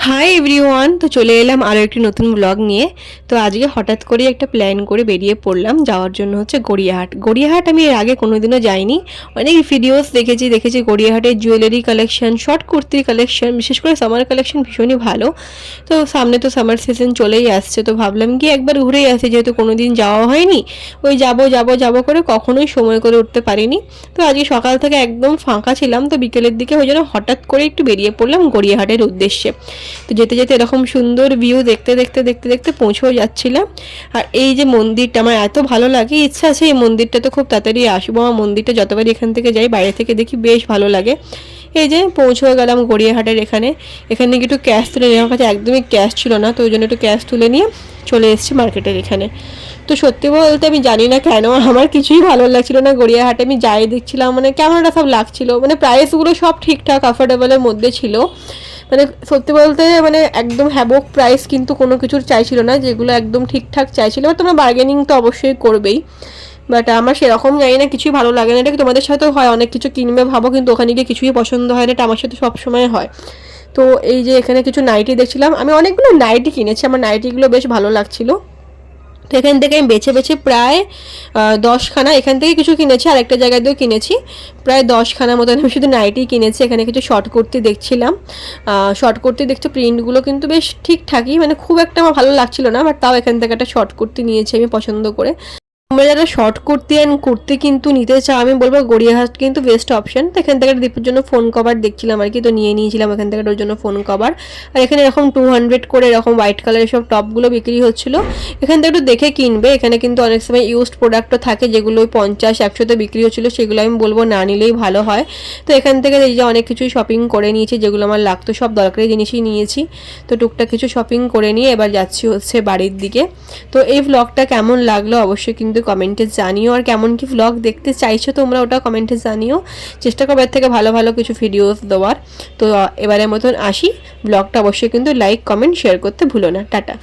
Hi everyone, তো চলে এলাম আরও একটি নতুন ব্লগ নিয়ে। তো আজকে হঠাৎ করে একটা প্ল্যান করে বেরিয়ে পড়লাম যাওয়ার জন্য হচ্ছে গড়িয়াহাট। গড়িয়াহাট আমি এর আগে কোনোদিনও যাইনি। অনেক ভিডিওস দেখেছি গড়িয়াহাটের জুয়েলারি কালেকশন, শর্ট কুর্তির কালেকশন, বিশেষ করে সামার কালেকশন ভীষণই ভালো। তো সামনে তো সামার সিজন চলেই আসছে, তো ভাবলাম কি একবার ঘুরেই আসি, যেহেতু কোনোদিন যাওয়া হয়নি। ওই যাবো করে কখনোই সময় করে উঠতে পারিনি। তো আজকে সকাল থেকে একদম ফাঁকা ছিলাম, তো বিকেলের দিকে ওই জন্য হঠাৎ করে একটু বেরিয়ে পড়লাম গড়িয়াহাটের উদ্দেশ্যে। তো যেতে যেতে এরকম সুন্দর ভিউ দেখতে পৌঁছেও যাচ্ছিলাম। আর এই যে মন্দিরটা আমার এত ভালো লাগে, ইচ্ছা আছে এই মন্দিরটা তো খুব তাড়াতাড়ি আসবো। আমার মন্দিরটা যতবারই এখান থেকে যাই, বাইরে থেকে দেখি বেশ ভালো লাগে। এই যে পৌঁছেও গেলাম গড়িয়াহাটের এখানে একটু ক্যাশ তুলে নিয়ে, আমার কাছে একদমই ক্যাশ ছিল না, তো ওই জন্য একটু ক্যাশ তুলে নিয়ে চলে এসেছি মার্কেটের এখানে। তো সত্যি বলতে আমি জানি না কেন আমার কিছুই ভালো লাগছিল না গড়িয়াহাটে। আমি যাই দেখছিলাম, মানে কেমন একটা সব লাগছিল, মানে প্রাইসগুলো সব ঠিকঠাক অ্যাফোর্ডেবলের মধ্যে ছিল। মানে সত্যি বলতে মানে একদম হ্যাবক প্রাইস কিন্তু কোনো কিছুর চাইছিল না, যেগুলো একদম ঠিকঠাক চাইছিল। এবার তোমরা বার্গেনিং তো অবশ্যই করবেই, বাট আমার সেরকম জানি না, কিছুই ভালো লাগে না। এটা কি তোমাদের সাথেও হয়? অনেক কিছু কিনবে ভাবো, কিন্তু ওখানে গিয়ে কিছুই পছন্দ হয় না, এটা আমার সাথে সবসময় হয়। তো এই যে এখানে কিছু নাইটি দেখছিলাম, আমি অনেকগুলো নাইটি কিনেছি, আমার নাইটিগুলো বেশ ভালো লাগছিলো। তো এখান থেকে আমি বেছে প্রায় 10খানা এখান থেকে কিছু কিনেছি, আরেকটা জায়গায় দিয়েও কিনেছি। প্রায় 10খানা মতন আমি শুধু নাইটি কিনেছি। এখানে কিছু শর্ট কুর্তি দেখছিলাম, শর্ট কুর্তি দেখছি প্রিন্টগুলো কিন্তু বেশ ঠিকঠাকই, মানে খুব একটা আমার ভালো লাগছিল না, বাট তাও এখান থেকে একটা শর্ট কুর্তি নিয়েছি আমি পছন্দ করে। তোমরা যারা শর্ট কুর্তি অ্যান্ড কুর্তি কিন্তু নিতে চাও, আমি বলবো গড়িয়াহাট কিন্তু বেস্ট অপশন। তো এখান থেকে দীপুর জন্য ফোন কভার দেখছিলাম আর কি, তো নিয়ে নিয়েছিলাম এখান থেকে ওর জন্য ফোন কভার। আর এখানে এরকম 200 করে এরকম হোয়াইট কালারের সব টপগুলো বিক্রি হচ্ছিল। এখান থেকে একটু দেখে কিনবে, এখানে কিন্তু অনেক সময় ইউজড প্রোডাক্টও থাকে যেগুলো 50-100তে বিক্রি হচ্ছিলো, সেগুলো আমি বলবো না নিলেই ভালো হয়। তো এখান থেকে এই যে অনেক কিছুই শপিং করে নিয়েছি, যেগুলো আমার লাগতো সব দরকারি জিনিসই নিয়েছি। তো টুকটাক কিছু শপিং করে নিয়ে এবার যাচ্ছি হচ্ছে বাড়ির দিকে। তো এই ভ্লগটা কেমন লাগলো অবশ্যই কিন্তু কমেন্টে জানিও, আর কেমন কি ভ্লগ দেখতে চাইছো তোমরা ওটা কমেন্টে জানিও। চেষ্টা করবো এর থেকে ভালো কিছু ভিডিওস দেওয়ার। তো এবারের মতন আসি, ব্লগটা অবশ্যই কিন্তু লাইক কমেন্ট শেয়ার করতে ভুলো না। টাটা।